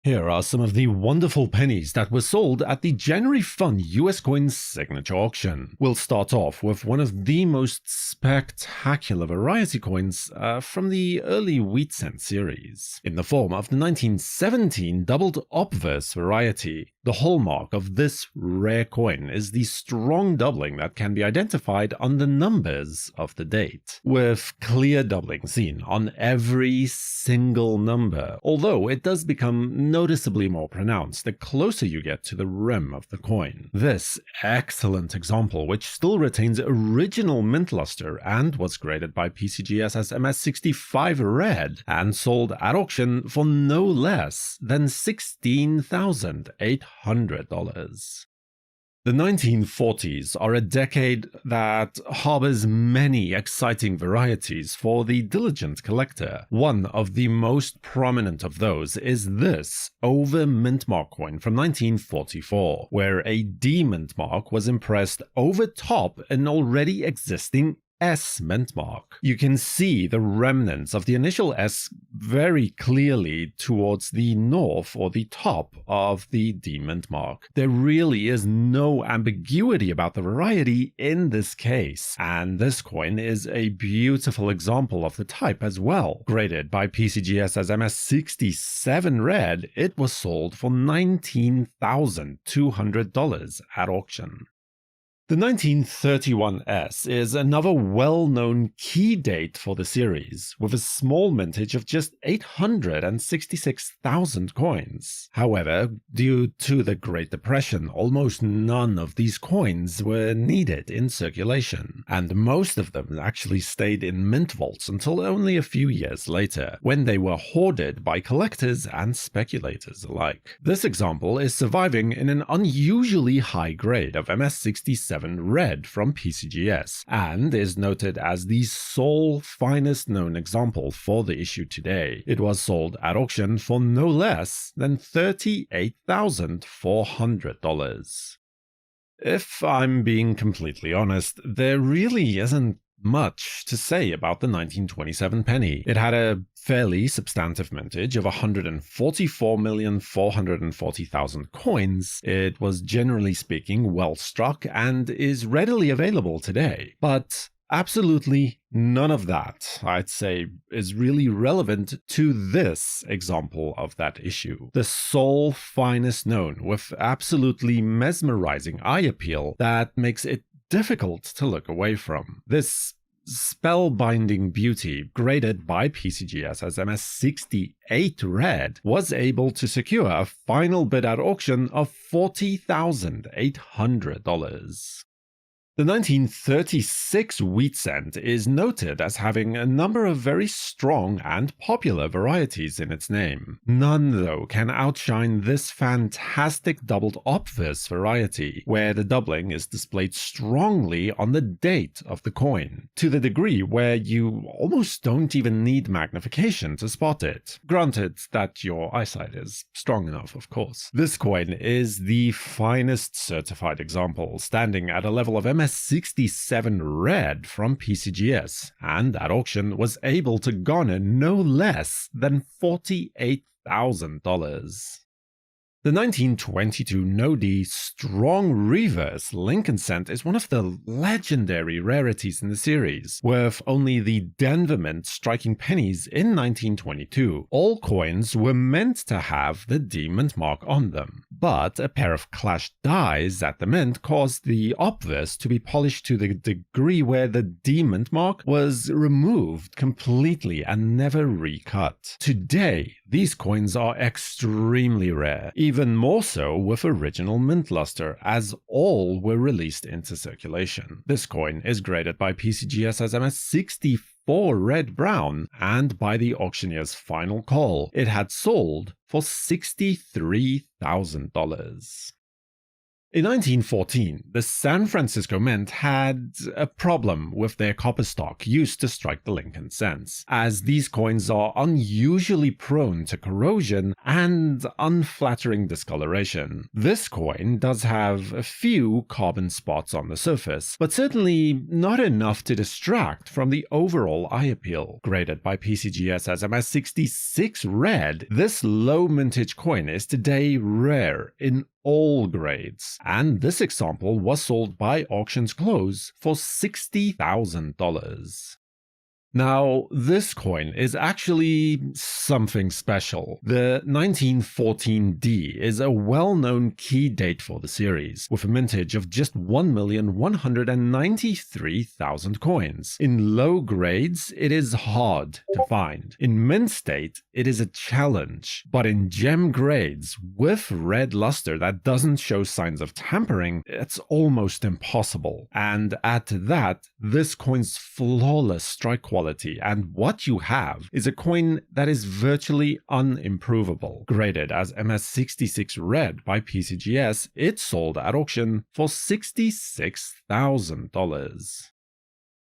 Here are some of the wonderful pennies that were sold at the January Fun US Coins Signature Auction. We'll start off with one of the most spectacular variety coins from the early wheat cent series, in the form of the 1917 doubled obverse variety. The hallmark of this rare coin is the strong doubling that can be identified on the numbers of the date, with clear doubling seen on every single number, although it does become noticeably more pronounced the closer you get to the rim of the coin. This excellent example, which still retains original mint luster and was graded by PCGS as MS65 red and sold at auction for no less than $16,800. The 1940s are a decade that harbors many exciting varieties for the diligent collector. One of the most prominent of those is this over mint mark coin from 1944, where a D mint mark was impressed over top an already existing S mint mark. You can see the remnants of the initial S very clearly towards the north or the top of the D mint mark. There really is no ambiguity about the variety in this case, and this coin is a beautiful example of the type as well. Graded by PCGS as MS67 red, it was sold for $19,200 at auction. The 1931 S is another well-known key date for the series, with a small mintage of just 866,000 coins. However, due to the Great Depression, almost none of these coins were needed in circulation, and most of them actually stayed in mint vaults until only a few years later, when they were hoarded by collectors and speculators alike. This example is surviving in an unusually high grade of MS67 red from PCGS, and is noted as the sole finest known example for the issue today. It was sold at auction for no less than $38,400. If I'm being completely honest, there really isn't much to say about the 1927 penny. It had a fairly substantive mintage of 144,440,000 coins. It was generally speaking well struck and is readily available today. But absolutely none of that, I'd say, is really relevant to this example of that issue. The sole finest known, with absolutely mesmerizing eye appeal that makes it difficult to look away from. This spellbinding beauty, graded by PCGS as MS68 red, was able to secure a final bid at auction of $40,800. The 1936 wheat cent is noted as having a number of very strong and popular varieties in its name. None, though, can outshine this fantastic doubled obverse variety, where the doubling is displayed strongly on the date of the coin, to the degree where you almost don't even need magnification to spot it. Granted that your eyesight is strong enough, of course. This coin is the finest certified example, standing at a level of MS67 red from PCGS, and at auction was able to garner no less than $48,000. The 1922 no-D strong reverse Lincoln cent is one of the legendary rarities in the series, with only the Denver Mint striking pennies in 1922. All coins were meant to have the D mint mark on them, but a pair of clashed dies at the mint caused the obverse to be polished to the degree where the D mint mark was removed completely and never recut. Today, these coins are extremely rare, even more so with original mint luster, as all were released into circulation. This coin is graded by PCGS as MS64 red-brown, and by the auctioneer's final call, it had sold for $63,000. In 1914, the San Francisco Mint had a problem with their copper stock used to strike the Lincoln cents, as these coins are unusually prone to corrosion and unflattering discoloration. This coin does have a few carbon spots on the surface, but certainly not enough to distract from the overall eye appeal. Graded by PCGS as MS66 Red, this low mintage coin is today rare in all grades, and this example was sold by auction's close for $60,000. Now, this coin is actually something special. The 1914D is a well-known key date for the series, with a mintage of just 1,193,000 coins. In low grades, it is hard to find. In mint state, it is a challenge. But in gem grades, with red luster that doesn't show signs of tampering, it's almost impossible. And add to that, this coin's flawless strike quality, and what you have is a coin that is virtually unimprovable. Graded as MS66 Red by PCGS, it sold at auction for $66,000.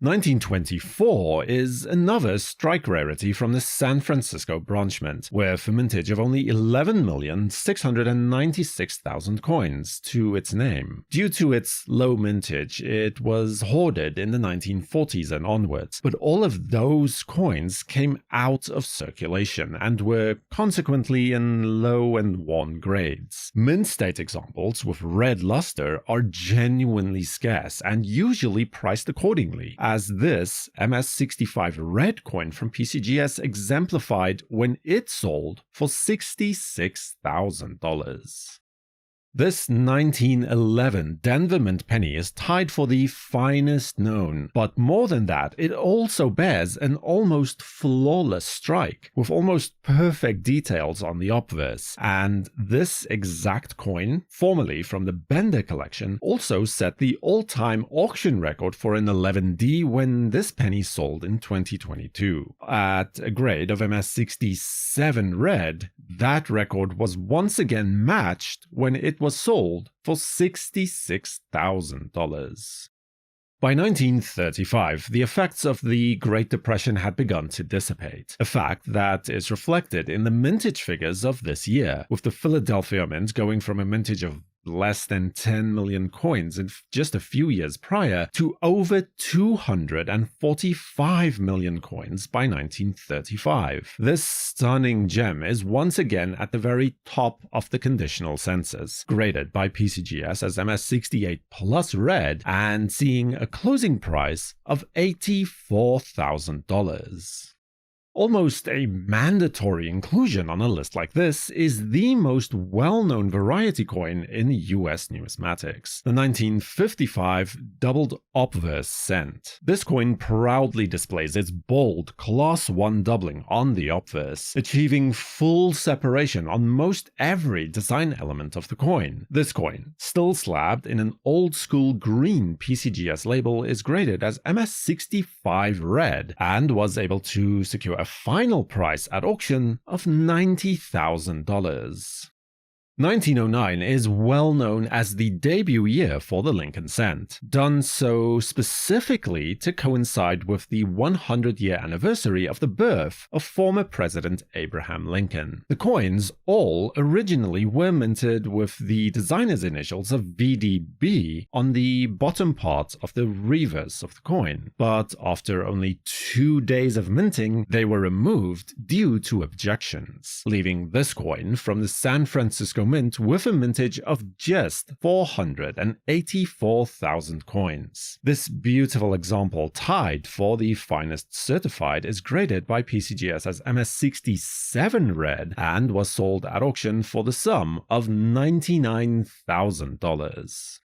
1924 is another strike rarity from the San Francisco branch mint, with a mintage of only 11,696,000 coins to its name. Due to its low mintage, it was hoarded in the 1940s and onwards, but all of those coins came out of circulation and were consequently in low and worn grades. Mint state examples with red luster are genuinely scarce and usually priced accordingly, as this MS65 Red coin from PCGS exemplified when it sold for $66,000. This 1911 Denver Mint penny is tied for the finest known, but more than that, it also bears an almost flawless strike, with almost perfect details on the obverse, and this exact coin, formerly from the Bender collection, also set the all-time auction record for an 11D when this penny sold in 2022. At a grade of MS67 Red, that record was once again matched when it was sold for $66,000. By 1935, the effects of the Great Depression had begun to dissipate, a fact that is reflected in the mintage figures of this year, with the Philadelphia Mint going from a mintage of less than 10 million coins in just a few years prior to over 245 million coins by 1935. This stunning gem is once again at the very top of the conditional census, graded by PCGS as MS68 Plus Red and seeing a closing price of $84,000. Almost a mandatory inclusion on a list like this is the most well-known variety coin in US numismatics, the 1955 doubled obverse cent. This coin proudly displays its bold Class 1 doubling on the obverse, achieving full separation on most every design element of the coin. This coin, still slabbed in an old-school green PCGS label, is graded as MS65 Red and was able to secure a final price at auction of $90,000. 1909 is well known as the debut year for the Lincoln cent, done so specifically to coincide with the 100-year anniversary of the birth of former President Abraham Lincoln. The coins all originally were minted with the designer's initials of VDB on the bottom part of the reverse of the coin, but after only 2 days of minting, they were removed due to objections, leaving this coin from the San Francisco Mint with a mintage of just 484,000 coins. This beautiful example, tied for the finest certified, is graded by PCGS as MS67 Red and was sold at auction for the sum of $99,000.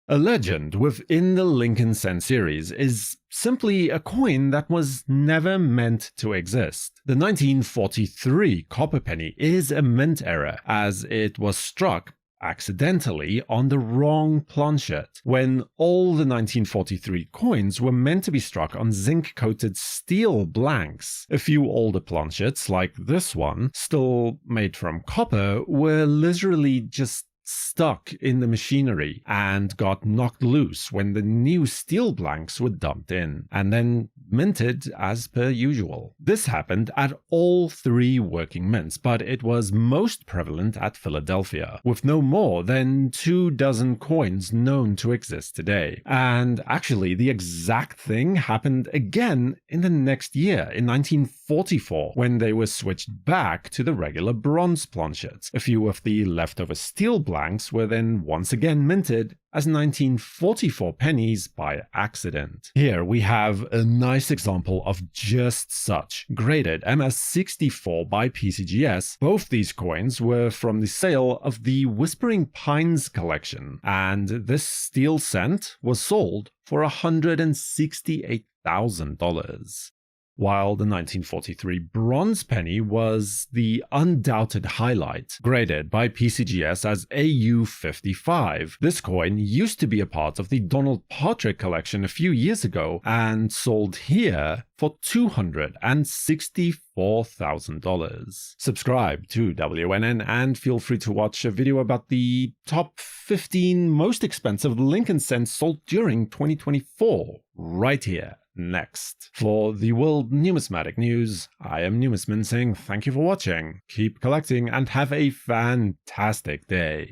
A legend within the Lincoln cent series is simply a coin that was never meant to exist. The 1943 copper penny is a mint error, as it was struck accidentally on the wrong planchet, when all the 1943 coins were meant to be struck on zinc-coated steel blanks. A few older planchets, like this one, still made from copper, were literally just stuck in the machinery and got knocked loose when the new steel blanks were dumped in, and then minted as per usual. This happened at all 3 working mints, but it was most prevalent at Philadelphia, with no more than 24 coins known to exist today. And actually, the exact thing happened again in the next year, in 1944, when they were switched back to the regular bronze planchets. A few of the leftover steel blanks were then once again minted as 1944 pennies by accident. Here we have a nice example of just such, graded MS64 by PCGS. Both these coins were from the sale of the Whispering Pines collection, and this steel cent was sold for $168,000. While the 1943 bronze penny was the undoubted highlight, graded by PCGS as AU55. This coin used to be a part of the Donald Partridge collection a few years ago and sold here for $264,000. Subscribe to WNN and feel free to watch a video about the top 15 most expensive Lincoln cents sold during 2024 right here. Next. For the World Numismatic News, I am Numisman saying thank you for watching, keep collecting, and have a fantastic day.